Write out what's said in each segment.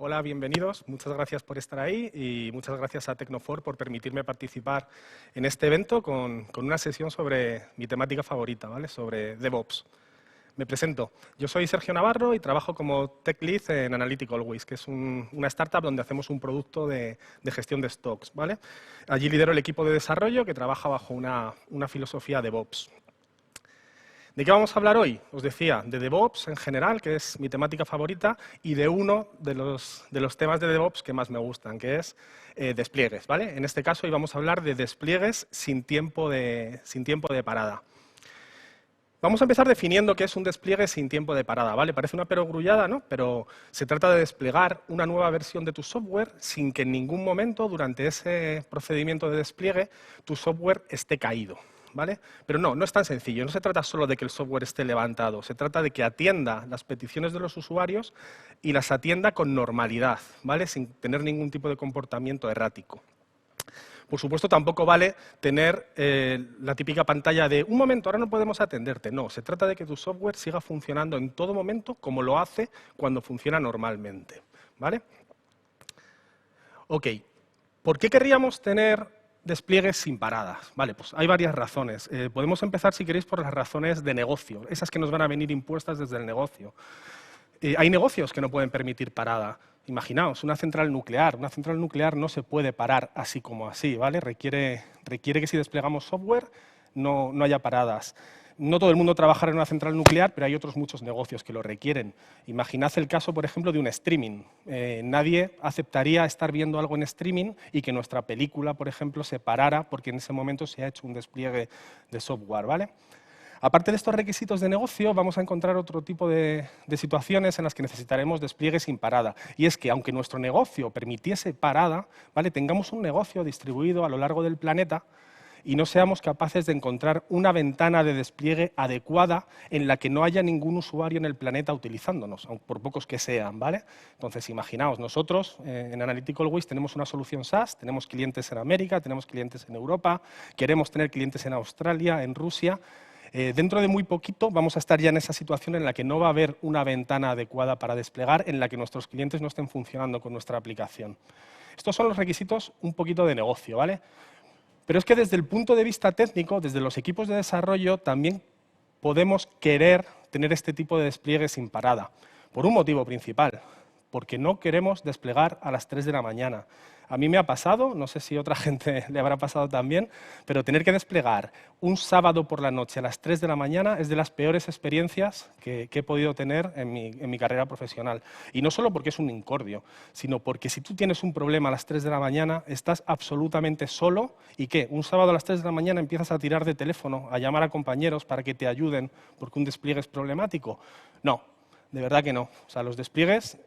Hola, bienvenidos. Muchas gracias por estar ahí y muchas gracias a Tecnofor por permitirme participar en este evento con una sesión sobre mi temática favorita, ¿vale? Sobre DevOps. Me presento. Yo soy Sergio Navarro y trabajo como Tech Lead en Analytic Always, que es una startup donde hacemos un producto de gestión de stocks, ¿vale? Allí lidero el equipo de desarrollo que trabaja bajo una filosofía DevOps. ¿De qué vamos a hablar hoy? Os decía, de DevOps en general, que es mi temática favorita, y de uno de los temas de DevOps que más me gustan, que es despliegues, ¿vale? En este caso hoy vamos a hablar de despliegues sin tiempo de parada. Vamos a empezar definiendo qué es un despliegue sin tiempo de parada, ¿vale? Parece una perogrullada, ¿no? Pero se trata de desplegar una nueva versión de tu software sin que en ningún momento durante ese procedimiento de despliegue tu software esté caído, ¿vale? Pero no es tan sencillo. No se trata solo de que el software esté levantado. Se trata de que atienda las peticiones de los usuarios y las atienda con normalidad, ¿vale? Sin tener ningún tipo de comportamiento errático. Por supuesto, tampoco vale tener la típica pantalla de un momento, ahora no podemos atenderte. No, se trata de que tu software siga funcionando en todo momento como lo hace cuando funciona normalmente, ¿vale? Ok, ¿por qué querríamos tener despliegues sin paradas? Vale, pues hay varias razones. Podemos empezar, si queréis, por las razones de negocio, esas que nos van a venir impuestas desde el negocio. Hay negocios que no pueden permitir parada. Imaginaos, una central nuclear. Una central nuclear no se puede parar así como así, ¿vale? Requiere que si desplegamos software no haya paradas. No todo el mundo trabajará en una central nuclear, pero hay otros muchos negocios que lo requieren. Imaginad el caso, por ejemplo, de un streaming. Nadie aceptaría estar viendo algo en streaming y que nuestra película, por ejemplo, se parara porque en ese momento se ha hecho un despliegue de software, ¿vale? Aparte de estos requisitos de negocio, vamos a encontrar otro tipo de situaciones en las que necesitaremos despliegue sin parada. Y es que, aunque nuestro negocio permitiese parada, ¿vale? Tengamos un negocio distribuido a lo largo del planeta y no seamos capaces de encontrar una ventana de despliegue adecuada en la que no haya ningún usuario en el planeta utilizándonos, aun por pocos que sean, ¿vale? Entonces, imaginaos, nosotros en Analytic Always tenemos una solución SaaS, tenemos clientes en América, tenemos clientes en Europa, queremos tener clientes en Australia, en Rusia. Dentro de muy poquito vamos a estar ya en esa situación en la que no va a haber una ventana adecuada para desplegar, en la que nuestros clientes no estén funcionando con nuestra aplicación. Estos son los requisitos un poquito de negocio, ¿vale? Pero es que desde el punto de vista técnico, desde los equipos de desarrollo, también podemos querer tener este tipo de despliegue sin parada, por un motivo principal, porque no queremos desplegar a las 3 de la mañana. A mí me ha pasado, no sé si a otra gente le habrá pasado también, pero tener que desplegar un sábado por la noche a las 3 de la mañana es de las peores experiencias que he podido tener en mi carrera profesional. Y no solo porque es un incordio, sino porque si tú tienes un problema a las 3 de la mañana, estás absolutamente solo y ¿qué? Un sábado a las 3 de la mañana empiezas a tirar de teléfono, a llamar a compañeros para que te ayuden porque un despliegue es problemático. No, de verdad que no. O sea, los despliegues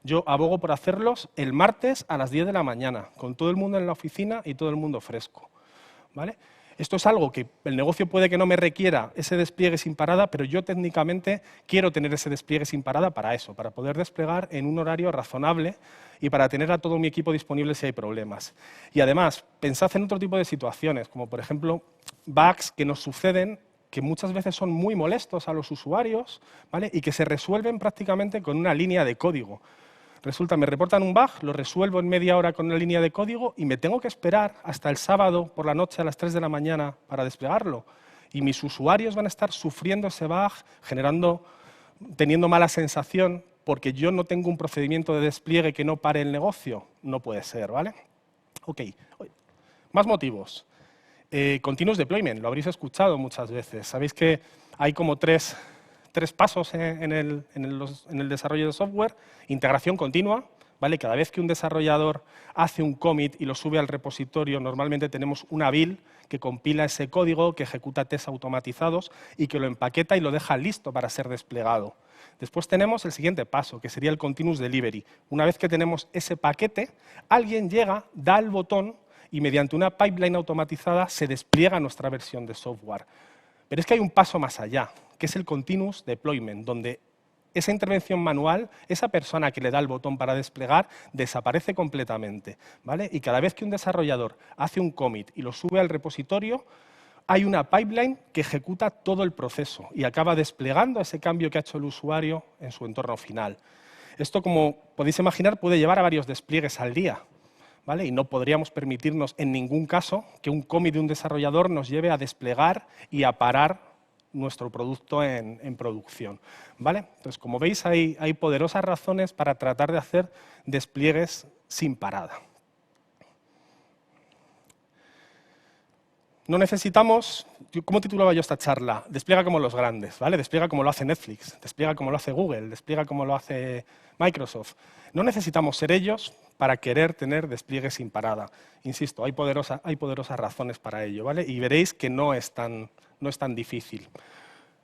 yo abogo por hacerlos el martes a las 10 de la mañana, con todo el mundo en la oficina y todo el mundo fresco, ¿vale? Esto es algo que el negocio puede que no me requiera ese despliegue sin parada, pero yo técnicamente quiero tener ese despliegue sin parada para eso, para poder desplegar en un horario razonable y para tener a todo mi equipo disponible si hay problemas. Y además, pensad en otro tipo de situaciones, como por ejemplo bugs que nos suceden que muchas veces son muy molestos a los usuarios, ¿vale? Y que se resuelven prácticamente con una línea de código. Resulta, me reportan un bug, lo resuelvo en media hora con una línea de código y me tengo que esperar hasta el sábado por la noche a las 3 de la mañana para desplegarlo. Y mis usuarios van a estar sufriendo ese bug, teniendo mala sensación, porque yo no tengo un procedimiento de despliegue que no pare el negocio. No puede ser, ¿vale? Ok, más motivos. Continuous deployment, lo habréis escuchado muchas veces. Sabéis que hay como tres pasos en el desarrollo de software. Integración continua, ¿vale? Cada vez que un desarrollador hace un commit y lo sube al repositorio, normalmente tenemos una build que compila ese código, que ejecuta tests automatizados y que lo empaqueta y lo deja listo para ser desplegado. Después tenemos el siguiente paso, que sería el continuous delivery. Una vez que tenemos ese paquete, alguien llega, da el botón y mediante una pipeline automatizada se despliega nuestra versión de software. Pero es que hay un paso más allá, que es el continuous deployment, donde esa intervención manual, esa persona que le da el botón para desplegar, desaparece completamente, ¿vale? Y cada vez que un desarrollador hace un commit y lo sube al repositorio, hay una pipeline que ejecuta todo el proceso y acaba desplegando ese cambio que ha hecho el usuario en su entorno final. Esto, como podéis imaginar, puede llevar a varios despliegues al día, ¿vale? Y no podríamos permitirnos en ningún caso que un commit de un desarrollador nos lleve a desplegar y a parar nuestro producto en producción, ¿vale? Entonces, como veis, hay poderosas razones para tratar de hacer despliegues sin parada. No necesitamos, ¿cómo titulaba yo esta charla? Despliega como los grandes, ¿vale? Despliega como lo hace Netflix, despliega como lo hace Google, despliega como lo hace Microsoft. No necesitamos ser ellos para querer tener despliegues sin parada. Insisto, hay poderosas razones para ello, ¿vale? Y veréis que no es tan difícil.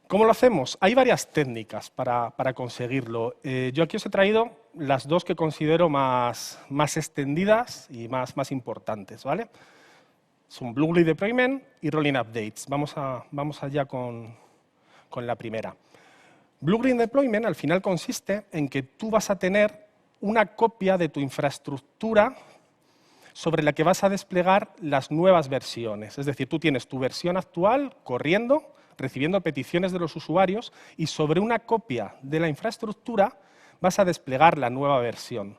¿Cómo lo hacemos? Hay varias técnicas para conseguirlo. Yo aquí os he traído las dos que considero más extendidas y más importantes, ¿vale? Son Blue Green Deployment y Rolling Updates. Vamos allá con la primera. Blue Green Deployment al final consiste en que tú vas a tener una copia de tu infraestructura sobre la que vas a desplegar las nuevas versiones. Es decir, tú tienes tu versión actual corriendo, recibiendo peticiones de los usuarios, y sobre una copia de la infraestructura vas a desplegar la nueva versión.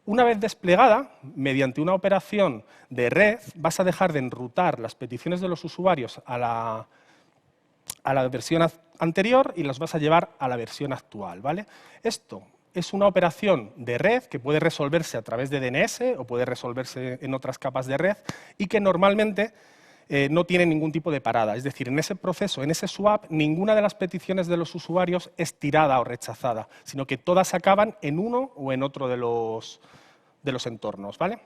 Una vez desplegada, mediante una operación de red, vas a dejar de enrutar las peticiones de los usuarios a la versión anterior y las vas a llevar a la versión actual, ¿vale? Esto es una operación de red que puede resolverse a través de DNS o puede resolverse en otras capas de red y que normalmente no tiene ningún tipo de parada. Es decir, en ese proceso, en ese swap, ninguna de las peticiones de los usuarios es tirada o rechazada, sino que todas acaban en uno o en otro de los entornos, ¿vale?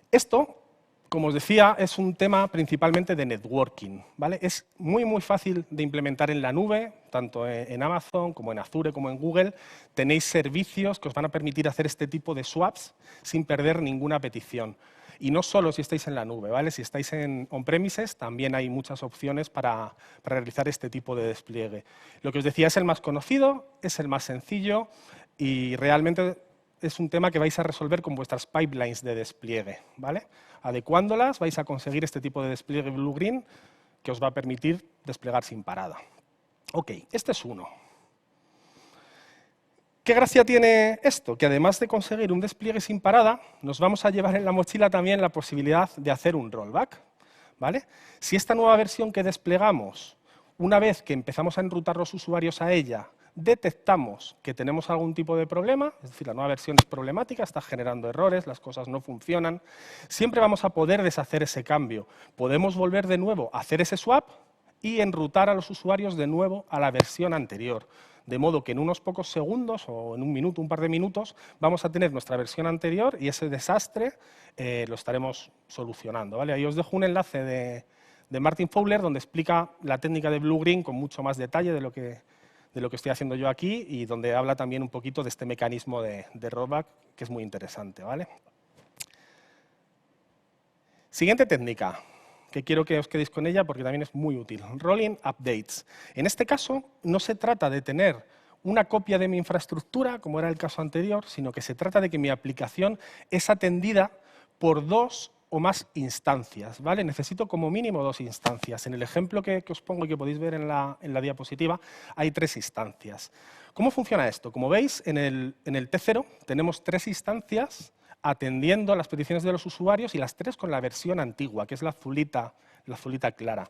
Esto, como os decía, es un tema principalmente de networking, ¿vale? Es muy fácil de implementar en la nube, tanto en Amazon como en Azure como en Google. Tenéis servicios que os van a permitir hacer este tipo de swaps sin perder ninguna petición. Y no solo si estáis en la nube, ¿vale? Si estáis en on-premises, también hay muchas opciones para realizar este tipo de despliegue. Lo que os decía es el más conocido, es el más sencillo y realmente es un tema que vais a resolver con vuestras pipelines de despliegue, ¿vale? Adecuándolas vais a conseguir este tipo de despliegue blue-green que os va a permitir desplegar sin parada. Ok, este es uno. ¿Qué gracia tiene esto? Que además de conseguir un despliegue sin parada, nos vamos a llevar en la mochila también la posibilidad de hacer un rollback, ¿vale? Si esta nueva versión que desplegamos, una vez que empezamos a enrutar los usuarios a ella, detectamos que tenemos algún tipo de problema, es decir, la nueva versión es problemática, está generando errores, las cosas no funcionan, siempre vamos a poder deshacer ese cambio. Podemos volver de nuevo a hacer ese swap y enrutar a los usuarios de nuevo a la versión anterior. De modo que en unos pocos segundos o en un minuto, un par de minutos, vamos a tener nuestra versión anterior y ese desastre lo estaremos solucionando, ¿vale? Ahí os dejo un enlace de Martin Fowler donde explica la técnica de blue-green con mucho más detalle de lo que estoy haciendo yo aquí y donde habla también un poquito de este mecanismo de rollback que es muy interesante, ¿vale? Siguiente técnica, que quiero que os quedéis con ella porque también es muy útil. Rolling Updates. En este caso, no se trata de tener una copia de mi infraestructura, como era el caso anterior, sino que se trata de que mi aplicación es atendida por dos o más instancias, ¿vale? Necesito como mínimo dos instancias. En el ejemplo que os pongo y que podéis ver en la diapositiva, hay 3 instancias. ¿Cómo funciona esto? Como veis, en el T0 tenemos 3 instancias atendiendo a las peticiones de los usuarios y las 3 con la versión antigua, que es la azulita clara.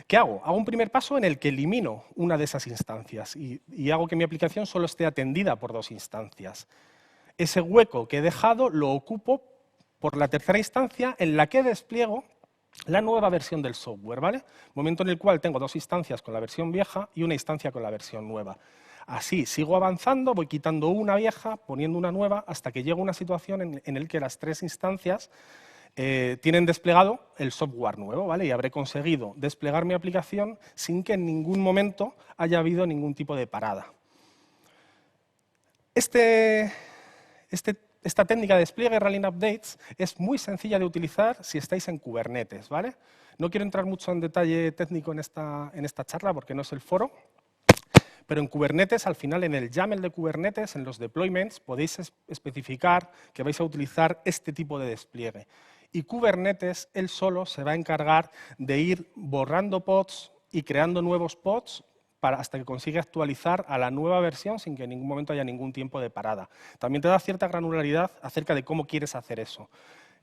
¿Qué hago? Hago un primer paso en el que elimino una de esas instancias y hago que mi aplicación solo esté atendida por 2 instancias. Ese hueco que he dejado lo ocupo por la tercera instancia en la que despliego la nueva versión del software, ¿vale? Momento en el cual tengo 2 instancias con la versión vieja y una instancia con la versión nueva. Así sigo avanzando, voy quitando una vieja, poniendo una nueva, hasta que llego a una situación en la que las 3 instancias tienen desplegado el software nuevo, ¿vale? Y habré conseguido desplegar mi aplicación sin que en ningún momento haya habido ningún tipo de parada. Esta técnica de despliegue Rolling Updates es muy sencilla de utilizar si estáis en Kubernetes, ¿vale? No quiero entrar mucho en detalle técnico en esta charla porque no es el foro, pero en Kubernetes, al final, en el YAML de Kubernetes, en los deployments, podéis especificar que vais a utilizar este tipo de despliegue. Y Kubernetes, él solo, se va a encargar de ir borrando pods y creando nuevos pods hasta que consigue actualizar a la nueva versión sin que en ningún momento haya ningún tiempo de parada. También te da cierta granularidad acerca de cómo quieres hacer eso.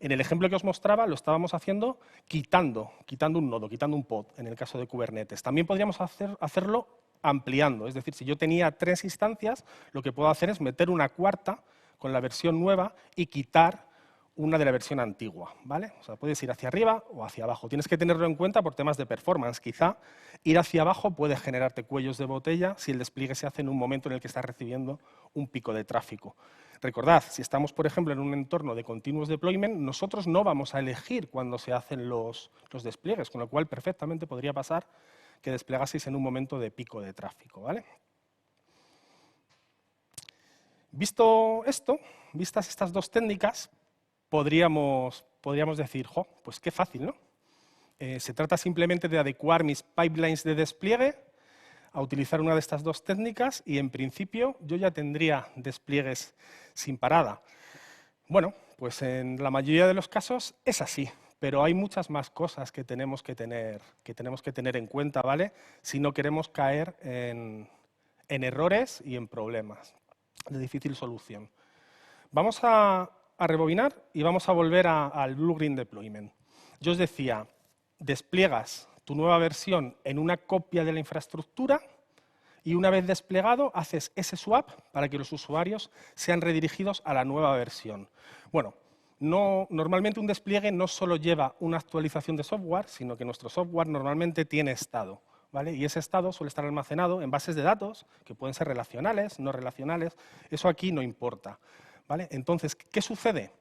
En el ejemplo que os mostraba lo estábamos haciendo quitando un nodo, quitando un pod, en el caso de Kubernetes. También podríamos hacerlo ampliando, es decir, si yo tenía 3 instancias, lo que puedo hacer es meter una cuarta con la versión nueva y quitar una de la versión antigua, ¿vale? O sea, puedes ir hacia arriba o hacia abajo. Tienes que tenerlo en cuenta por temas de performance. Quizá ir hacia abajo puede generarte cuellos de botella si el despliegue se hace en un momento en el que estás recibiendo un pico de tráfico. Recordad, si estamos, por ejemplo, en un entorno de continuous deployment, nosotros no vamos a elegir cuándo se hacen los despliegues, con lo cual perfectamente podría pasar que desplegaseis en un momento de pico de tráfico, ¿vale? Visto esto, vistas estas dos técnicas, podríamos decir, jo, pues qué fácil, ¿no? Se trata simplemente de adecuar mis pipelines de despliegue a utilizar una de estas dos técnicas y, en principio, yo ya tendría despliegues sin parada. Bueno, pues en la mayoría de los casos es así, pero hay muchas más cosas que tenemos que tener en cuenta, ¿vale? Si no queremos caer en errores y en problemas de difícil solución. Vamos a rebobinar y vamos a volver al Blue-Green Deployment. Yo os decía, despliegas tu nueva versión en una copia de la infraestructura y una vez desplegado haces ese swap para que los usuarios sean redirigidos a la nueva versión. Bueno, normalmente un despliegue no solo lleva una actualización de software, sino que nuestro software normalmente tiene estado, ¿vale? Y ese estado suele estar almacenado en bases de datos, que pueden ser relacionales, no relacionales. Eso aquí no importa, ¿vale? Entonces, ¿qué sucede?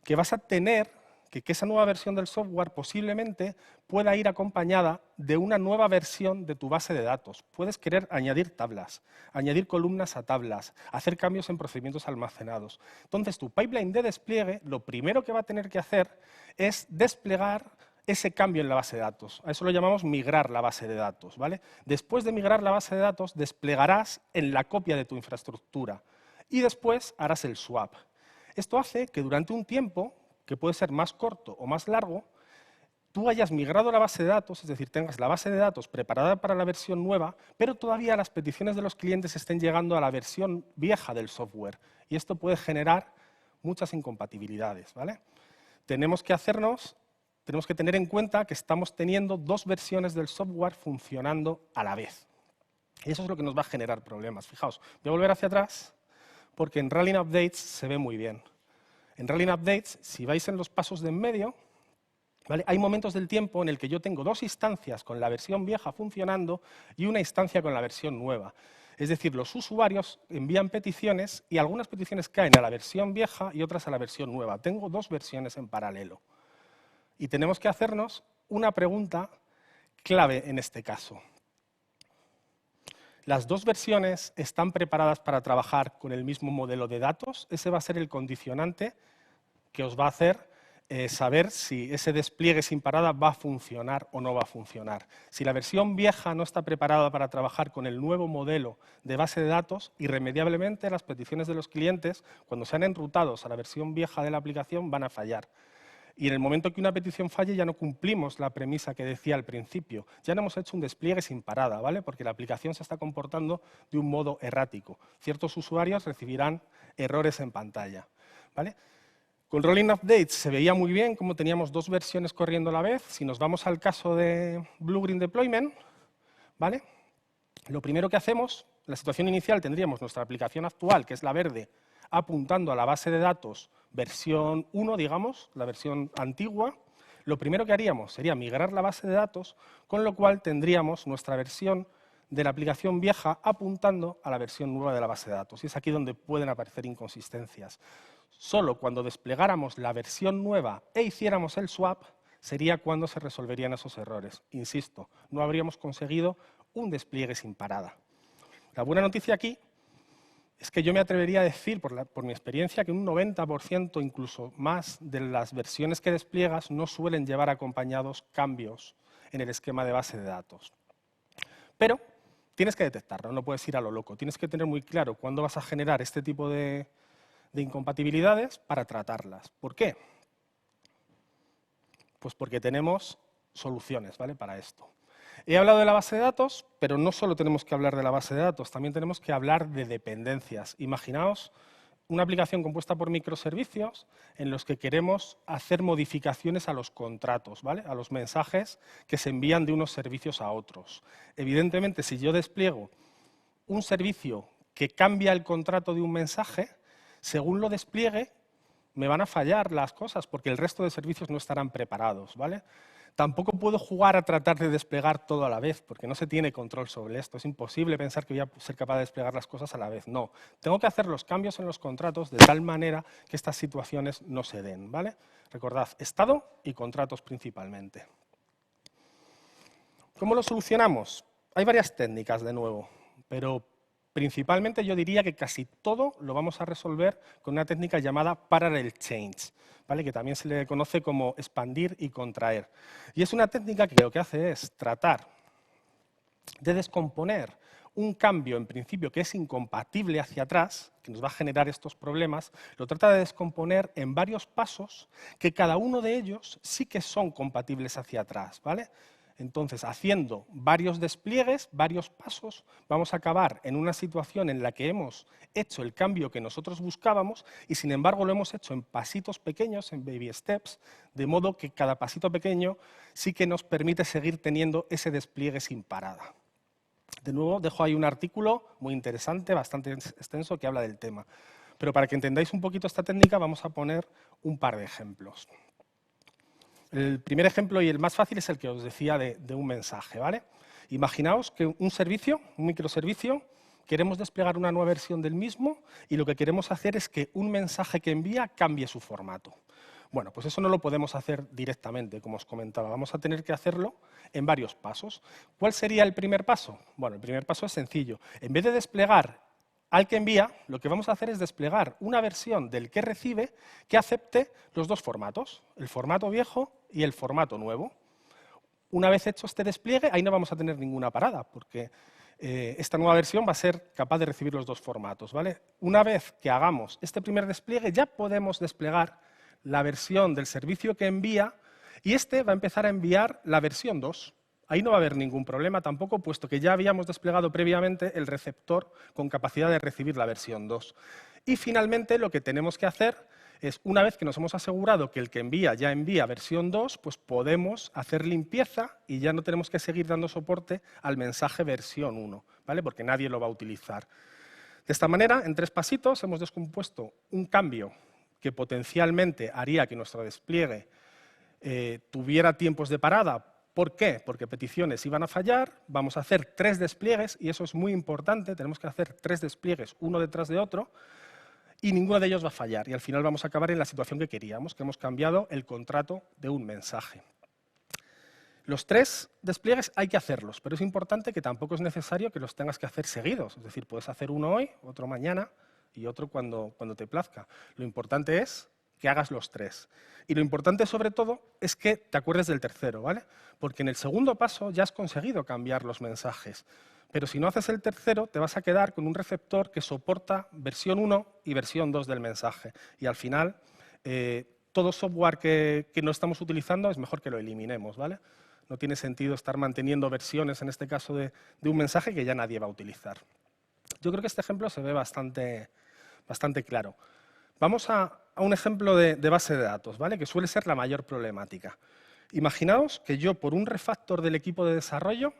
Que vas a tener que esa nueva versión del software posiblemente pueda ir acompañada de una nueva versión de tu base de datos. Puedes querer añadir tablas, añadir columnas a tablas, hacer cambios en procedimientos almacenados. Entonces, tu pipeline de despliegue, lo primero que va a tener que hacer es desplegar ese cambio en la base de datos. A eso lo llamamos migrar la base de datos, ¿vale? Después de migrar la base de datos, desplegarás en la copia de tu infraestructura y después harás el swap. Esto hace que durante un tiempo, que puede ser más corto o más largo, tú hayas migrado la base de datos, es decir, tengas la base de datos preparada para la versión nueva, pero todavía las peticiones de los clientes estén llegando a la versión vieja del software. Y esto puede generar muchas incompatibilidades, ¿vale? Tenemos que tener en cuenta que estamos teniendo dos versiones del software funcionando a la vez. Y eso es lo que nos va a generar problemas. Fijaos, voy a volver hacia atrás porque en Rolling Updates se ve muy bien. En Rolling Updates, si vais en los pasos de en medio, ¿vale? Hay momentos del tiempo en el que yo tengo dos instancias con la versión vieja funcionando y una instancia con la versión nueva. Es decir, los usuarios envían peticiones y algunas peticiones caen a la versión vieja y otras a la versión nueva. Tengo dos versiones en paralelo. Y tenemos que hacernos una pregunta clave en este caso. ¿Las dos versiones están preparadas para trabajar con el mismo modelo de datos? Ese va a ser el condicionante que os va a hacer saber si ese despliegue sin parada va a funcionar o no va a funcionar. Si la versión vieja no está preparada para trabajar con el nuevo modelo de base de datos, irremediablemente las peticiones de los clientes, cuando sean enrutados a la versión vieja de la aplicación, van a fallar. Y en el momento que una petición falle ya no cumplimos la premisa que decía al principio. Ya no hemos hecho un despliegue sin parada, ¿vale? Porque la aplicación se está comportando de un modo errático. Ciertos usuarios recibirán errores en pantalla, ¿vale? Con Rolling Updates se veía muy bien cómo teníamos dos versiones corriendo a la vez. Si nos vamos al caso de Blue-Green Deployment, ¿vale? Lo primero que hacemos, la situación inicial tendríamos nuestra aplicación actual, que es la verde, apuntando a la base de datos versión 1, digamos, la versión antigua. Lo primero que haríamos sería migrar la base de datos, con lo cual tendríamos nuestra versión de la aplicación vieja apuntando a la versión nueva de la base de datos. Y es aquí donde pueden aparecer inconsistencias. Solo cuando desplegáramos la versión nueva e hiciéramos el swap, sería cuando se resolverían esos errores. Insisto, no habríamos conseguido un despliegue sin parada. La buena noticia aquí es que yo me atrevería a decir, por mi experiencia, que un 90%, incluso más, de las versiones que despliegas no suelen llevar acompañados cambios en el esquema de base de datos. Pero tienes que detectarlo, no puedes ir a lo loco. Tienes que tener muy claro cuándo vas a generar este tipo de incompatibilidades para tratarlas. ¿Por qué? Pues porque tenemos soluciones, ¿vale? Para esto. He hablado de la base de datos, pero no solo tenemos que hablar de la base de datos, también tenemos que hablar de dependencias. Imaginaos una aplicación compuesta por microservicios en los que queremos hacer modificaciones a los contratos, ¿vale? A los mensajes que se envían de unos servicios a otros. Evidentemente, si yo despliego un servicio que cambia el contrato de un mensaje, según lo despliegue, me van a fallar las cosas porque el resto de servicios no estarán preparados, ¿vale? Tampoco puedo jugar a tratar de desplegar todo a la vez, porque no se tiene control sobre esto. Es imposible pensar que voy a ser capaz de desplegar las cosas a la vez. No, tengo que hacer los cambios en los contratos de tal manera que estas situaciones no se den, ¿vale? Recordad, estado y contratos principalmente. ¿Cómo lo solucionamos? Hay varias técnicas, de nuevo, pero principalmente yo diría que casi todo lo vamos a resolver con una técnica llamada Parallel Change, ¿vale? Que también se le conoce como expandir y contraer. Y es una técnica que lo que hace es tratar de descomponer un cambio, en principio, que es incompatible hacia atrás, que nos va a generar estos problemas, lo trata de descomponer en varios pasos que cada uno de ellos sí que son compatibles hacia atrás, ¿vale? Entonces, haciendo varios despliegues, varios pasos, vamos a acabar en una situación en la que hemos hecho el cambio que nosotros buscábamos y, sin embargo, lo hemos hecho en pasitos pequeños, en baby steps, de modo que cada pasito pequeño sí que nos permite seguir teniendo ese despliegue sin parada. De nuevo, dejo ahí un artículo muy interesante, bastante extenso, que habla del tema. Pero para que entendáis un poquito esta técnica, vamos a poner un par de ejemplos. El primer ejemplo y el más fácil es el que os decía de un mensaje, ¿vale? Imaginaos que un servicio, un microservicio, queremos desplegar una nueva versión del mismo y lo que queremos hacer es que un mensaje que envía cambie su formato. Bueno, pues eso no lo podemos hacer directamente, como os comentaba. Vamos a tener que hacerlo en varios pasos. ¿Cuál sería el primer paso? Bueno, el primer paso es sencillo. En vez de desplegar al que envía, lo que vamos a hacer es desplegar una versión del que recibe que acepte los dos formatos, el formato viejo y el formato nuevo. Una vez hecho este despliegue, ahí no vamos a tener ninguna parada, porque esta nueva versión va a ser capaz de recibir los dos formatos, ¿vale? Una vez que hagamos este primer despliegue, ya podemos desplegar la versión del servicio que envía y este va a empezar a enviar la versión 2. Ahí no va a haber ningún problema tampoco, puesto que ya habíamos desplegado previamente el receptor con capacidad de recibir la versión 2. Y finalmente lo que tenemos que hacer es, una vez que nos hemos asegurado que el que envía ya envía versión 2, pues podemos hacer limpieza y ya no tenemos que seguir dando soporte al mensaje versión 1, ¿vale? Porque nadie lo va a utilizar. De esta manera, en 3 pasitos, hemos descompuesto un cambio que potencialmente haría que nuestro despliegue tuviera tiempos de parada. ¿Por qué? Porque peticiones iban a fallar, vamos a hacer 3 despliegues, y eso es muy importante, tenemos que hacer 3 despliegues uno detrás de otro, y ninguno de ellos va a fallar, y al final vamos a acabar en la situación que queríamos, que hemos cambiado el contrato de un mensaje. Los 3 despliegues hay que hacerlos, pero es importante que tampoco es necesario que los tengas que hacer seguidos, es decir, puedes hacer uno hoy, otro mañana y otro cuando te plazca. Lo importante es que hagas los 3. Y lo importante, sobre todo, es que te acuerdes del tercero, ¿vale? Porque en el segundo paso ya has conseguido cambiar los mensajes. Pero si no haces el tercero, te vas a quedar con un receptor que soporta versión 1 y versión 2 del mensaje. Y al final, todo software que no estamos utilizando es mejor que lo eliminemos, ¿vale? No tiene sentido estar manteniendo versiones, en este caso, de un mensaje que ya nadie va a utilizar. Yo creo que este ejemplo se ve bastante claro. Vamos a un ejemplo de base de datos, ¿vale? Que suele ser la mayor problemática. Imaginaos que yo, por un refactor del equipo de desarrollo,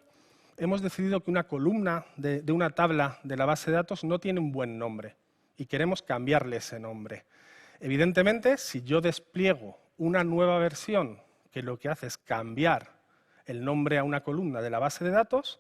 hemos decidido que una columna de una tabla de la base de datos no tiene un buen nombre y queremos cambiarle ese nombre. Evidentemente, si yo despliego una nueva versión que lo que hace es cambiar el nombre a una columna de la base de datos,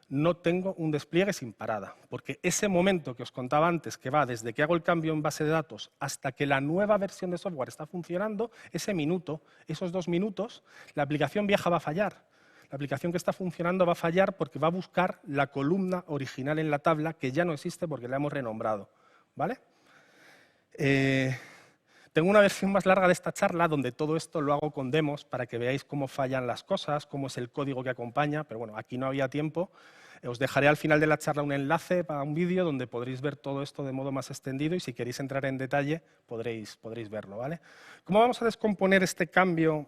no tengo un despliegue sin parada, porque ese momento que os contaba antes, que va desde que hago el cambio en base de datos hasta que la nueva versión de software está funcionando, ese minuto, esos 2 minutos, la aplicación vieja va a fallar. La aplicación que está funcionando va a fallar porque va a buscar la columna original en la tabla que ya no existe porque la hemos renombrado, ¿vale? Tengo una versión más larga de esta charla donde todo esto lo hago con demos para que veáis cómo fallan las cosas, cómo es el código que acompaña, pero bueno, aquí no había tiempo. Os dejaré al final de la charla un enlace para un vídeo donde podréis ver todo esto de modo más extendido y si queréis entrar en detalle podréis verlo, ¿vale? ¿Cómo vamos a descomponer este cambio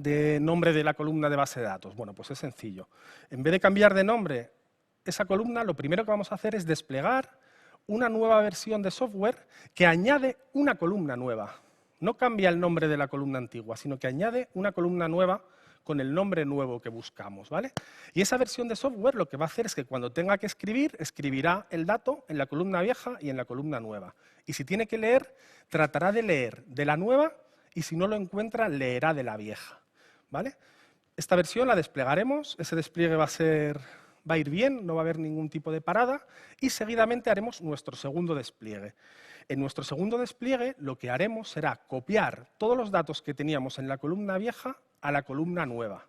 de nombre de la columna de base de datos? Bueno, pues es sencillo. En vez de cambiar de nombre esa columna, lo primero que vamos a hacer es desplegar una nueva versión de software que añade una columna nueva. No cambia el nombre de la columna antigua, sino que añade una columna nueva con el nombre nuevo que buscamos, ¿vale? Y esa versión de software lo que va a hacer es que cuando tenga que escribir, escribirá el dato en la columna vieja y en la columna nueva. Y si tiene que leer, tratará de leer de la nueva y si no lo encuentra, leerá de la vieja, ¿vale? Esta versión la desplegaremos, ese despliegue va a ir bien, no va a haber ningún tipo de parada y seguidamente haremos nuestro segundo despliegue. En nuestro segundo despliegue lo que haremos será copiar todos los datos que teníamos en la columna vieja a la columna nueva,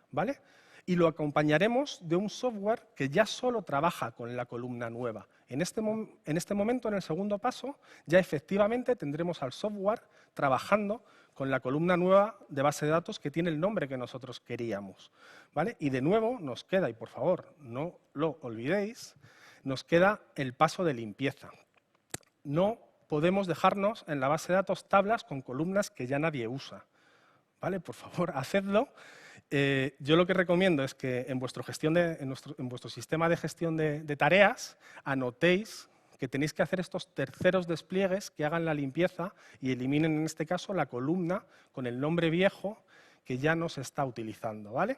¿vale? Y lo acompañaremos de un software que ya solo trabaja con la columna nueva. En este momento, en el segundo paso, ya efectivamente tendremos al software trabajando con la columna nueva de base de datos que tiene el nombre que nosotros queríamos, ¿vale? Y de nuevo nos queda, y por favor no lo olvidéis, nos queda el paso de limpieza. No podemos dejarnos en la base de datos tablas con columnas que ya nadie usa, ¿vale? Por favor, hacedlo. Yo lo que recomiendo es que en vuestro sistema de gestión de tareas anotéis que tenéis que hacer estos terceros despliegues que hagan la limpieza y eliminen en este caso la columna con el nombre viejo que ya no se está utilizando, ¿vale?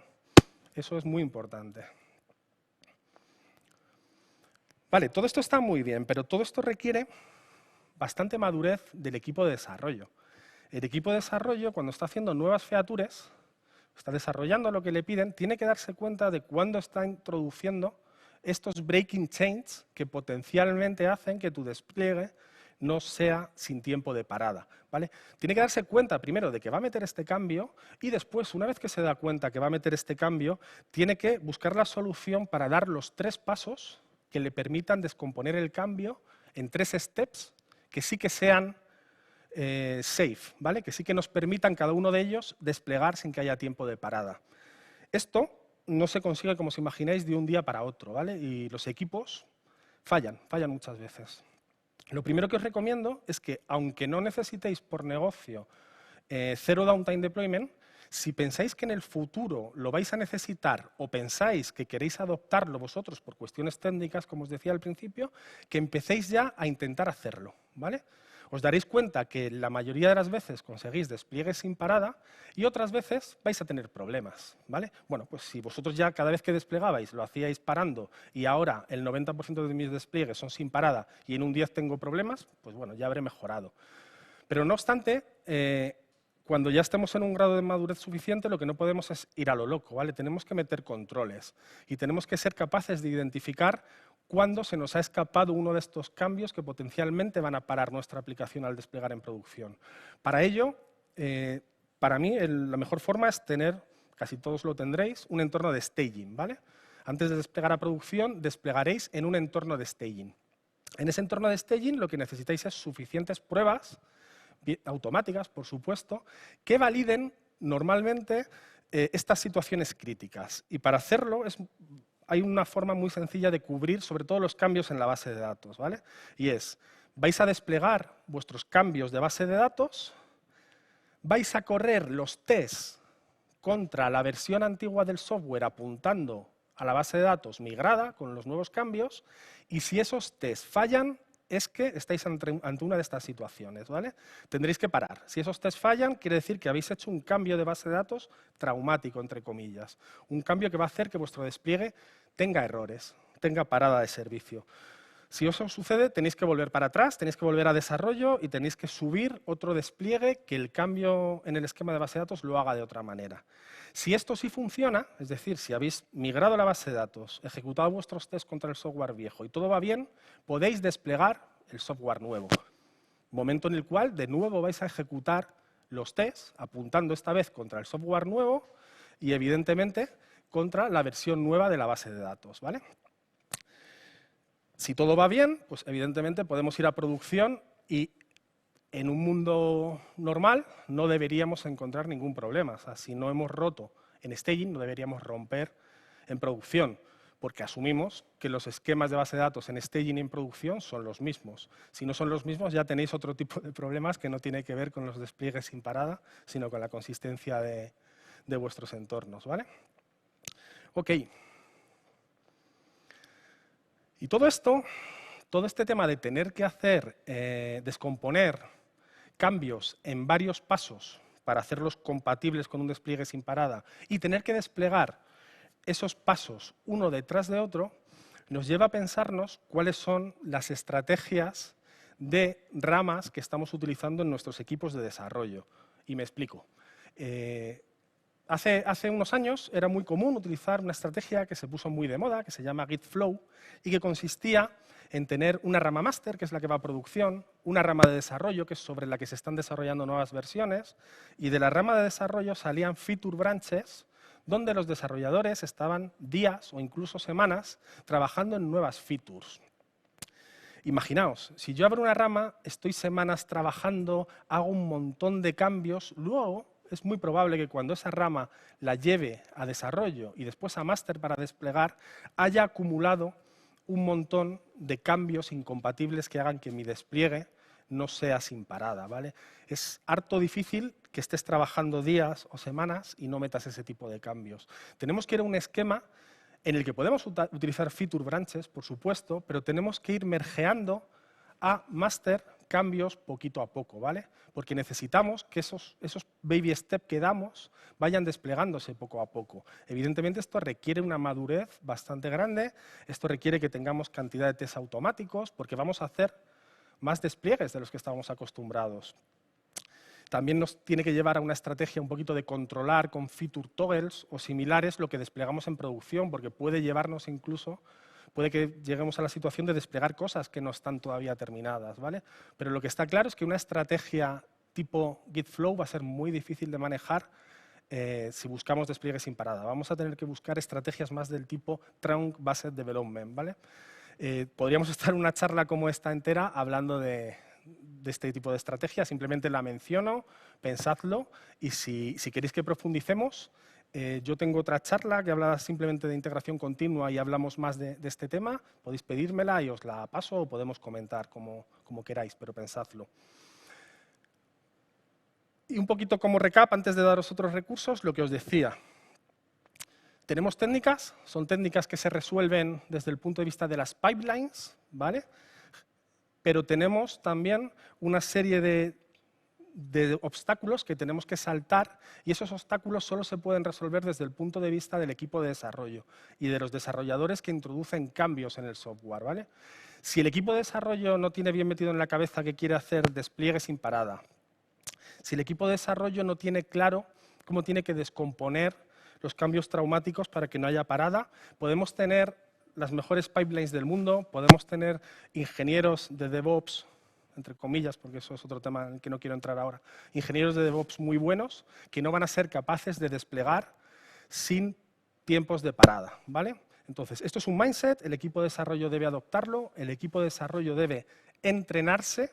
Eso es muy importante. Vale, todo esto está muy bien, pero todo esto requiere bastante madurez del equipo de desarrollo. El equipo de desarrollo, cuando está haciendo nuevas features, está desarrollando lo que le piden, tiene que darse cuenta de cuándo está introduciendo estos breaking chains que potencialmente hacen que tu despliegue no sea sin tiempo de parada, ¿vale? Tiene que darse cuenta primero de que va a meter este cambio y después, una vez que se da cuenta que va a meter este cambio, tiene que buscar la solución para dar los 3 pasos que le permitan descomponer el cambio en 3 steps que sí que sean safe, ¿vale? Que sí que nos permitan cada uno de ellos desplegar sin que haya tiempo de parada. Esto no se consigue, como os imagináis, de un día para otro, ¿vale? Y los equipos fallan muchas veces. Lo primero que os recomiendo es que, aunque no necesitéis por negocio cero downtime deployment, si pensáis que en el futuro lo vais a necesitar o pensáis que queréis adoptarlo vosotros por cuestiones técnicas, como os decía al principio, que empecéis ya a intentar hacerlo, ¿vale? Os daréis cuenta que la mayoría de las veces conseguís despliegues sin parada y otras veces vais a tener problemas, ¿vale? Bueno, pues si vosotros ya cada vez que desplegabais lo hacíais parando y ahora el 90% de mis despliegues son sin parada y en un 10 tengo problemas, pues bueno, ya habré mejorado. Pero no obstante, cuando ya estemos en un grado de madurez suficiente, lo que no podemos es ir a lo loco, ¿vale? Tenemos que meter controles y tenemos que ser capaces de identificar cuándo se nos ha escapado uno de estos cambios que potencialmente van a parar nuestra aplicación al desplegar en producción. Para ello, para mí, la mejor forma es tener, casi todos lo tendréis, un entorno de staging, ¿vale? Antes de desplegar a producción, desplegaréis en un entorno de staging. En ese entorno de staging lo que necesitáis es suficientes pruebas automáticas, por supuesto, que validen normalmente estas situaciones críticas. Y para hacerlo hay una forma muy sencilla de cubrir sobre todo los cambios en la base de datos, ¿vale? Y es, vais a desplegar vuestros cambios de base de datos, vais a correr los tests contra la versión antigua del software apuntando a la base de datos migrada con los nuevos cambios y si esos tests fallan, es que estáis ante una de estas situaciones, ¿vale? Tendréis que parar. Si esos tests fallan, quiere decir que habéis hecho un cambio de base de datos traumático, entre comillas. Un cambio que va a hacer que vuestro despliegue tenga errores, tenga parada de servicio. Si eso sucede, tenéis que volver para atrás, tenéis que volver a desarrollo y tenéis que subir otro despliegue que el cambio en el esquema de base de datos lo haga de otra manera. Si esto sí funciona, es decir, si habéis migrado la base de datos, ejecutado vuestros tests contra el software viejo y todo va bien, podéis desplegar el software nuevo. Momento en el cual, de nuevo, vais a ejecutar los tests, apuntando esta vez contra el software nuevo y, evidentemente, contra la versión nueva de la base de datos, ¿vale? Si todo va bien, pues evidentemente podemos ir a producción y en un mundo normal no deberíamos encontrar ningún problema. O sea, si no hemos roto en staging, no deberíamos romper en producción, porque asumimos que los esquemas de base de datos en staging y en producción son los mismos. Si no son los mismos, ya tenéis otro tipo de problemas que no tiene que ver con los despliegues sin parada, sino con la consistencia de de vuestros entornos, ¿vale? Ok. Y todo esto, todo este tema de tener que hacer, descomponer cambios en varios pasos para hacerlos compatibles con un despliegue sin parada y tener que desplegar esos pasos uno detrás de otro, nos lleva a pensarnos cuáles son las estrategias de ramas que estamos utilizando en nuestros equipos de desarrollo. Y me explico. Hace unos años era muy común utilizar una estrategia que se puso muy de moda, que se llama Git Flow, y que consistía en tener una rama máster, que es la que va a producción, una rama de desarrollo, que es sobre la que se están desarrollando nuevas versiones, y de la rama de desarrollo salían feature branches, donde los desarrolladores estaban días o incluso semanas trabajando en nuevas features. Imaginaos, si yo abro una rama, estoy semanas trabajando, hago un montón de cambios, luego es muy probable que cuando esa rama la lleve a desarrollo y después a máster para desplegar, haya acumulado un montón de cambios incompatibles que hagan que mi despliegue no sea sin parada, ¿vale? Es harto difícil que estés trabajando días o semanas y no metas ese tipo de cambios. Tenemos que ir a un esquema en el que podemos utilizar feature branches, por supuesto, pero tenemos que ir mergeando a master cambios poquito a poco, ¿vale? Porque necesitamos que esos baby step que damos vayan desplegándose poco a poco. Evidentemente esto requiere una madurez bastante grande, esto requiere que tengamos cantidad de test automáticos, porque vamos a hacer más despliegues de los que estábamos acostumbrados. También nos tiene que llevar a una estrategia un poquito de controlar con feature toggles o similares lo que desplegamos en producción, porque puede llevarnos incluso, puede que lleguemos a la situación de desplegar cosas que no están todavía terminadas, ¿vale? Pero lo que está claro es que una estrategia tipo Git Flow va a ser muy difícil de manejar si buscamos despliegues sin parada. Vamos a tener que buscar estrategias más del tipo Trunk Based Development, ¿vale? Podríamos estar en una charla como esta entera hablando de este tipo de estrategia, simplemente la menciono, pensadlo y si queréis que profundicemos, yo tengo otra charla que habla simplemente de integración continua y hablamos más de este tema, podéis pedírmela y os la paso o podemos comentar como queráis, pero pensadlo. Y un poquito como recap, antes de daros otros recursos, lo que os decía. Tenemos técnicas, son técnicas que se resuelven desde el punto de vista de las pipelines, ¿vale? Pero tenemos también una serie de obstáculos que tenemos que saltar y esos obstáculos solo se pueden resolver desde el punto de vista del equipo de desarrollo y de los desarrolladores que introducen cambios en el software, ¿vale? Si el equipo de desarrollo no tiene bien metido en la cabeza que quiere hacer despliegue sin parada, si el equipo de desarrollo no tiene claro cómo tiene que descomponer los cambios traumáticos para que no haya parada, podemos tener las mejores pipelines del mundo, podemos tener ingenieros de DevOps, entre comillas, porque eso es otro tema en el que no quiero entrar ahora, ingenieros de DevOps muy buenos que no van a ser capaces de desplegar sin tiempos de parada, ¿vale? Entonces, esto es un mindset, el equipo de desarrollo debe adoptarlo, el equipo de desarrollo debe entrenarse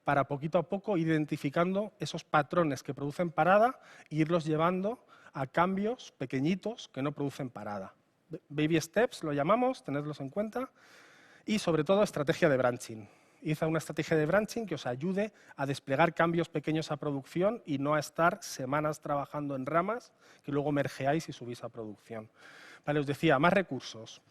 para poquito a poco ir identificando esos patrones que producen parada e irlos llevando a cambios pequeñitos que no producen parada. Baby steps lo llamamos, tenedlos en cuenta, y sobre todo estrategia de branching. Hice una estrategia de branching que os ayude a desplegar cambios pequeños a producción y no a estar semanas trabajando en ramas que luego mergeáis y subís a producción. Vale, os decía, más recursos.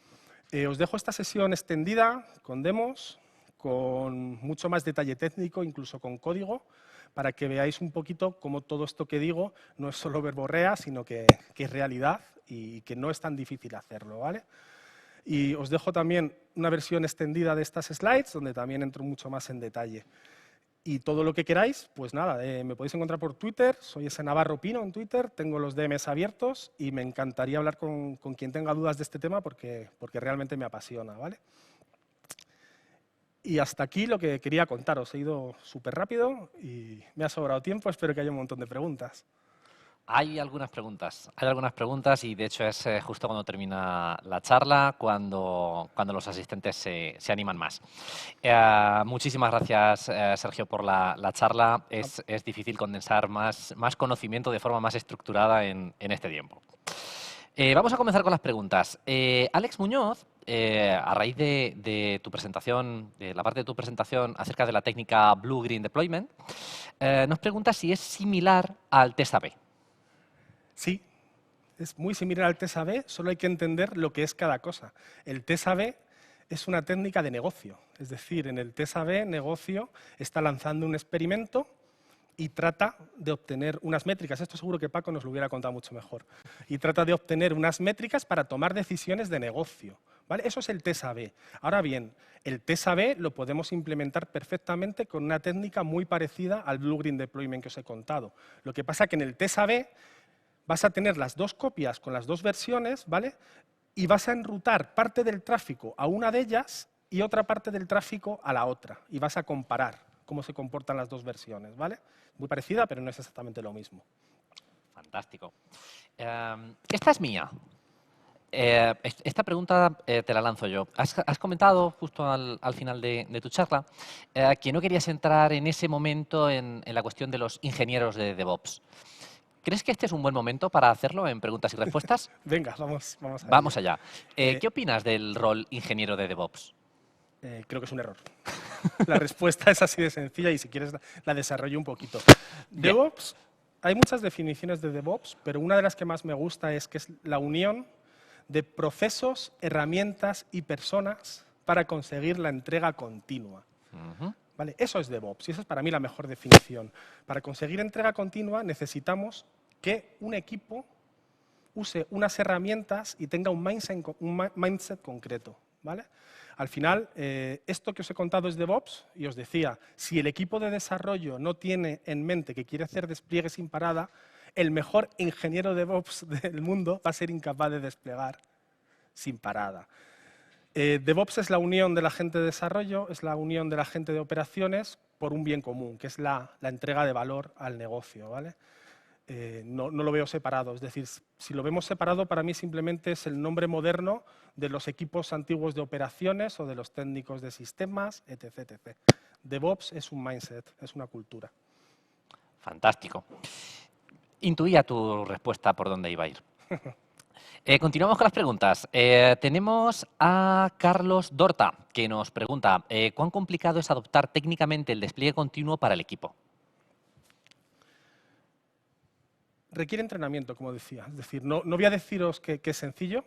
Os dejo esta sesión extendida con demos, con mucho más detalle técnico, incluso con código, para que veáis un poquito cómo todo esto que digo no es solo verborrea, sino que es realidad y que no es tan difícil hacerlo, ¿vale? Y os dejo también una versión extendida de estas slides, donde también entro mucho más en detalle. Y todo lo que queráis, pues nada, me podéis encontrar por Twitter, soy ese Navarro Pino en Twitter, tengo los DMs abiertos y me encantaría hablar con quien tenga dudas de este tema porque realmente me apasiona, ¿vale? Y hasta aquí lo que quería contaros. He ido súper rápido y me ha sobrado tiempo. Espero que haya un montón de preguntas. Hay algunas preguntas y de hecho es justo cuando termina la charla, cuando los asistentes se animan más. Muchísimas gracias, Sergio, por la charla. Es difícil condensar más conocimiento de forma más estructurada en este tiempo. Vamos a comenzar con las preguntas. Alex Muñoz, a raíz de tu presentación, de la parte de tu presentación acerca de la técnica Blue-Green Deployment, nos pregunta si es similar al test AB. Sí, Es muy similar al test A/B, solo hay que entender lo que es cada cosa. El test A/B es una técnica de negocio. Es decir, en el test A/B, negocio está lanzando un experimento y trata de obtener unas métricas. Esto seguro que Paco nos lo hubiera contado mucho mejor. Y trata de obtener unas métricas para tomar decisiones de negocio, ¿vale? Eso es el test A/B. Ahora bien, el test A/B lo podemos implementar perfectamente con una técnica muy parecida al Blue-Green Deployment que os he contado. Lo que pasa es que en el test A/B vas a tener las dos copias con las dos versiones, ¿vale? Y vas a enrutar parte del tráfico a una de ellas y otra parte del tráfico a la otra. Y vas a comparar cómo se comportan las dos versiones, ¿vale? Muy parecida, pero no es exactamente lo mismo. Fantástico. Esta es mía. Esta pregunta te la lanzo yo. Has comentado justo al final de tu charla que no querías entrar en ese momento en la cuestión de los ingenieros de DevOps. ¿Crees que este es un buen momento para hacerlo en preguntas y respuestas? Venga, vamos a ello. Vamos allá. ¿Qué opinas del rol ingeniero de DevOps? Creo que es un error. La respuesta es así de sencilla y si quieres la desarrollo un poquito. DevOps, hay muchas definiciones de DevOps, pero una de las que más me gusta es que es la unión de procesos, herramientas y personas para conseguir la entrega continua. ¿Vale? Eso es DevOps y esa es para mí la mejor definición. Para conseguir entrega continua necesitamos que un equipo use unas herramientas y tenga un mindset concreto, ¿vale? Al final, esto que os he contado es DevOps y os decía, si el equipo de desarrollo no tiene en mente que quiere hacer despliegue sin parada, el mejor ingeniero DevOps del mundo va a ser incapaz de desplegar sin parada. DevOps es la unión de la gente de desarrollo, es la unión de la gente de operaciones por un bien común, que es la entrega de valor al negocio, ¿vale? No lo veo separado. Es decir, si lo vemos separado, para mí simplemente es el nombre moderno de los equipos antiguos de operaciones o de los técnicos de sistemas, etc. etc. DevOps es un mindset, es una cultura. Fantástico. Intuía tu respuesta por dónde iba a ir. Continuamos con las preguntas. Tenemos a Carlos Dorta, que nos pregunta ¿cuán complicado es adoptar técnicamente el despliegue continuo para el equipo? Requiere entrenamiento, como decía. Es decir, no voy a deciros que es sencillo.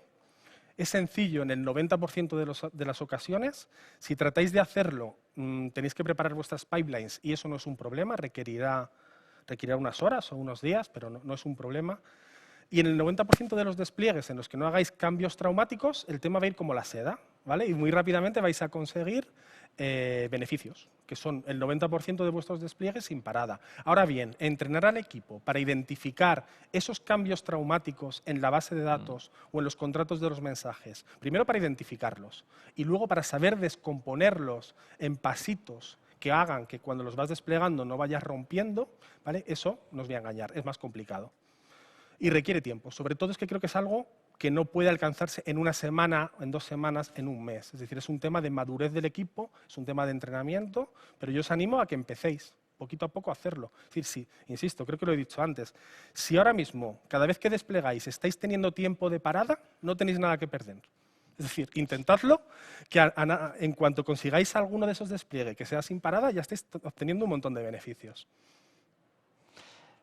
Es sencillo en el 90% de las ocasiones. Si tratáis de hacerlo, tenéis que preparar vuestras pipelines y eso no es un problema. Requerirá unas horas o unos días, pero no es un problema. Y en el 90% de los despliegues en los que no hagáis cambios traumáticos, el tema va a ir como la seda, ¿vale? Y muy rápidamente vais a conseguir beneficios, que son el 90% de vuestros despliegues sin parada. Ahora bien, entrenar al equipo para identificar esos cambios traumáticos en la base de datos o en los contratos de los mensajes, primero para identificarlos y luego para saber descomponerlos en pasitos que hagan que cuando los vas desplegando no vayas rompiendo, ¿vale? Eso no os voy a engañar, es más complicado. Y requiere tiempo. Sobre todo es que creo que es algo que no puede alcanzarse en una semana, en 2 semanas, en un mes. Es decir, es un tema de madurez del equipo, es un tema de entrenamiento, pero yo os animo a que empecéis poquito a poco a hacerlo. Es decir, sí, insisto, creo que lo he dicho antes, si ahora mismo, cada vez que desplegáis, estáis teniendo tiempo de parada, no tenéis nada que perder. Es decir, intentadlo, que en cuanto consigáis alguno de esos despliegues que sea sin parada, ya estáis obteniendo un montón de beneficios.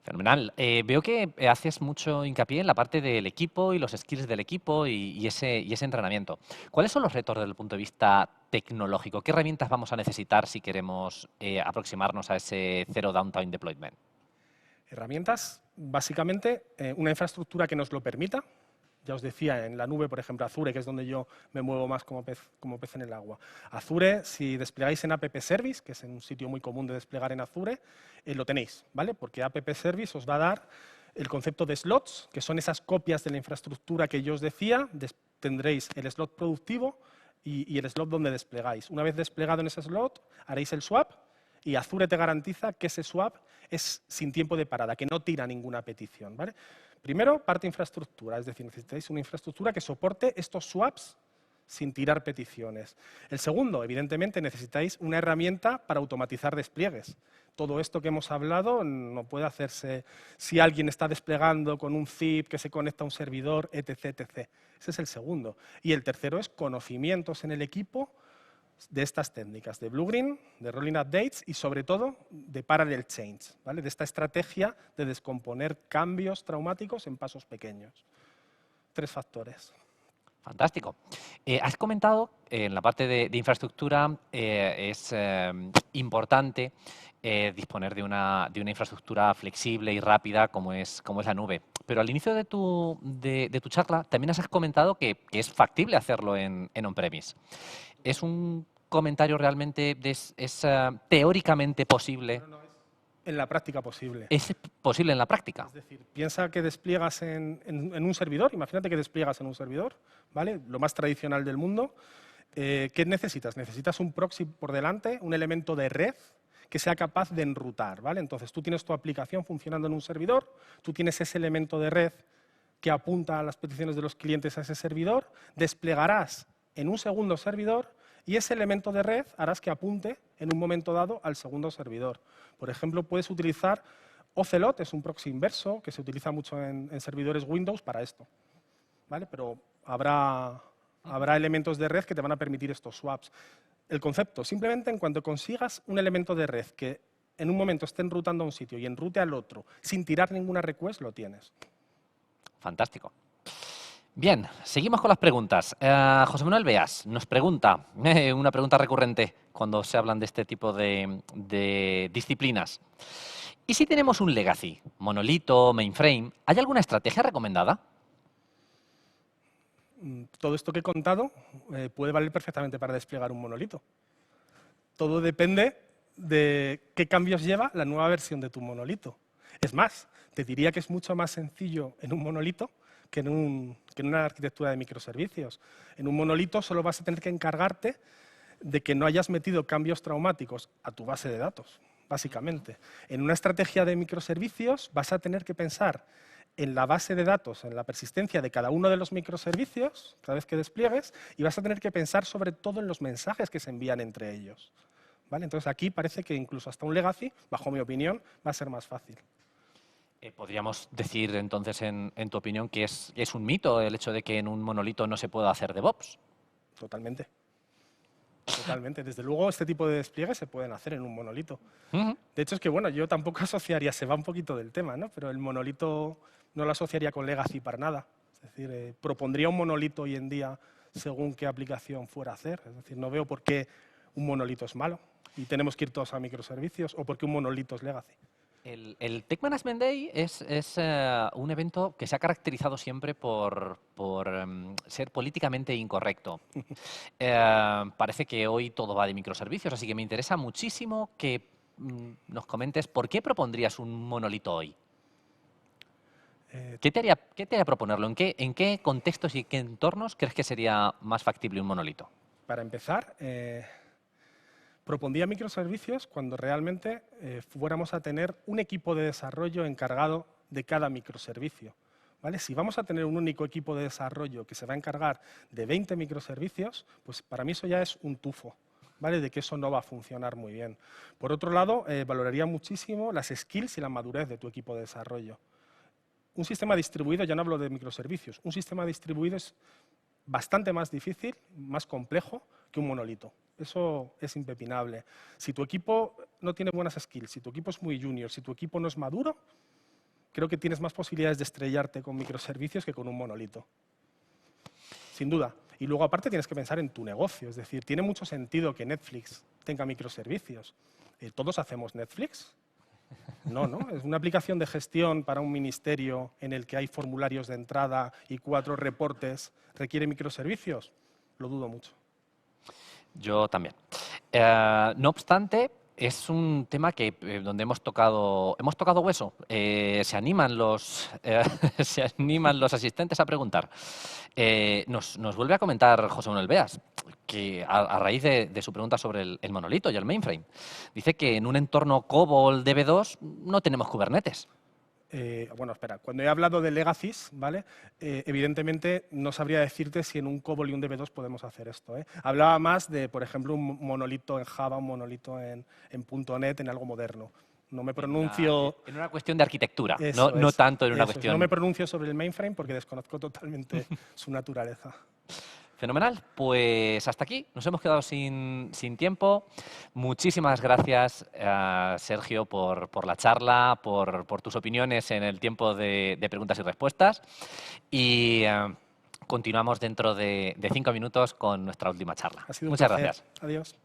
Fenomenal. Veo que haces mucho hincapié en la parte del equipo y los skills del equipo y ese entrenamiento. ¿Cuáles son los retos desde el punto de vista tecnológico? ¿Qué herramientas vamos a necesitar si queremos aproximarnos a ese Zero Downtime Deployment? Herramientas, básicamente, una infraestructura que nos lo permita. Ya os decía, en la nube, por ejemplo, Azure, que es donde yo me muevo más como pez en el agua. Azure, si desplegáis en App Service, que es un sitio muy común de desplegar en Azure, lo tenéis, ¿vale? Porque App Service os va a dar el concepto de slots, que son esas copias de la infraestructura que yo os decía. Tendréis el slot productivo y el slot donde desplegáis. Una vez desplegado en ese slot, haréis el swap y Azure te garantiza que ese swap es sin tiempo de parada, que no tira ninguna petición, ¿vale? Primero, parte infraestructura, es decir, necesitáis una infraestructura que soporte estos swaps sin tirar peticiones. El segundo, evidentemente, necesitáis una herramienta para automatizar despliegues. Todo esto que hemos hablado no puede hacerse si alguien está desplegando con un zip que se conecta a un servidor, etc, etc. Ese es el segundo. Y el tercero es conocimientos en el equipo de estas técnicas, de Blue-Green, de Rolling Updates y, sobre todo, de Parallel Change, ¿vale? De esta estrategia de descomponer cambios traumáticos en pasos pequeños. 3 factores. Fantástico. Has comentado en la parte de infraestructura es importante disponer de una infraestructura flexible y rápida como es la nube. Pero al inicio de tu charla también has comentado que es factible hacerlo en on-premise. ¿Es un comentario realmente, es teóricamente posible? No, es en la práctica posible. ¿Es posible en la práctica? Es decir, piensa que despliegas en un servidor, imagínate que despliegas en un servidor, ¿vale? Lo más tradicional del mundo. ¿Qué necesitas? Necesitas un proxy por delante, un elemento de red que sea capaz de enrutar, ¿vale? Entonces, tú tienes tu aplicación funcionando en un servidor, tú tienes ese elemento de red que apunta a las peticiones de los clientes a ese servidor, desplegarás en un segundo servidor y ese elemento de red harás que apunte en un momento dado al segundo servidor. Por ejemplo, puedes utilizar Ocelot, es un proxy inverso que se utiliza mucho en servidores Windows para esto, ¿vale? Pero habrá elementos de red que te van a permitir estos swaps. El concepto, simplemente en cuanto consigas un elemento de red que en un momento esté enrutando a un sitio y enrute al otro sin tirar ninguna request, lo tienes. Fantástico. Bien, seguimos con las preguntas. José Manuel Beas nos pregunta, una pregunta recurrente cuando se hablan de este tipo de disciplinas. ¿Y si tenemos un legacy, monolito, mainframe, hay alguna estrategia recomendada? Todo esto que he contado puede valer perfectamente para desplegar un monolito. Todo depende de qué cambios lleva la nueva versión de tu monolito. Es más, te diría que es mucho más sencillo en un monolito que en una arquitectura de microservicios. En un monolito solo vas a tener que encargarte de que no hayas metido cambios traumáticos a tu base de datos, básicamente. En una estrategia de microservicios vas a tener que pensar en la base de datos, en la persistencia de cada uno de los microservicios, cada vez que despliegues, y vas a tener que pensar sobre todo en los mensajes que se envían entre ellos, ¿vale? Entonces aquí parece que incluso hasta un legacy, bajo mi opinión, va a ser más fácil. ¿Podríamos decir entonces, en tu opinión, que es un mito el hecho de que en un monolito no se pueda hacer DevOps? Totalmente. Totalmente. Desde luego, este tipo de despliegues se pueden hacer en un monolito. De hecho, es que bueno, yo tampoco asociaría, se va un poquito del tema, ¿no? Pero el monolito no lo asociaría con legacy para nada. Es decir, propondría un monolito hoy en día según qué aplicación fuera a hacer. Es decir, no veo por qué un monolito es malo y tenemos que ir todos a microservicios o por qué un monolito es legacy. El Tech Management Day es un evento que se ha caracterizado siempre por ser políticamente incorrecto. Parece que hoy todo va de microservicios, así que me interesa muchísimo que nos comentes por qué propondrías un monolito hoy. ¿Qué te haría proponerlo? ¿En qué contextos y qué entornos crees que sería más factible un monolito? Para empezar, propondría microservicios cuando realmente fuéramos a tener un equipo de desarrollo encargado de cada microservicio, ¿vale? Si vamos a tener un único equipo de desarrollo que se va a encargar de 20 microservicios, pues para mí eso ya es un tufo, ¿vale? De que eso no va a funcionar muy bien. Por otro lado, valoraría muchísimo las skills y la madurez de tu equipo de desarrollo. Un sistema distribuido, ya no hablo de microservicios, un sistema distribuido es bastante más difícil, más complejo que un monolito. Eso es impepinable. Si tu equipo no tiene buenas skills, si tu equipo es muy junior, si tu equipo no es maduro, creo que tienes más posibilidades de estrellarte con microservicios que con un monolito. Sin duda. Y luego, aparte, tienes que pensar en tu negocio. Es decir, tiene mucho sentido que Netflix tenga microservicios. ¿Todos hacemos Netflix? No, ¿no? Es una aplicación de gestión para un ministerio en el que hay formularios de entrada y 4 reportes. ¿Requiere microservicios? Lo dudo mucho. Yo también. No obstante, es un tema que donde hemos tocado hueso. Se animan los asistentes a preguntar. Nos vuelve a comentar José Manuel Beas, que a raíz de su pregunta sobre el monolito y el mainframe, dice que en un entorno COBOL DB2 no tenemos Kubernetes. Bueno, espera, cuando he hablado de legacies, ¿vale? Evidentemente no sabría decirte si en un COBOL y un DB2 podemos hacer esto, ¿eh? Hablaba más de, por ejemplo, un monolito en Java, un monolito en .NET, en algo moderno. No me pronuncio... En una cuestión de arquitectura, Eso no es, tanto en una eso es. cuestión... No me pronuncio sobre el mainframe porque desconozco totalmente su naturaleza. Fenomenal. Pues hasta aquí. Nos hemos quedado sin tiempo. Muchísimas gracias, Sergio, por la charla, por tus opiniones en el tiempo de preguntas y respuestas. Y continuamos dentro de 5 minutos con nuestra última charla. Ha sido un Muchas placer. gracias. Adiós.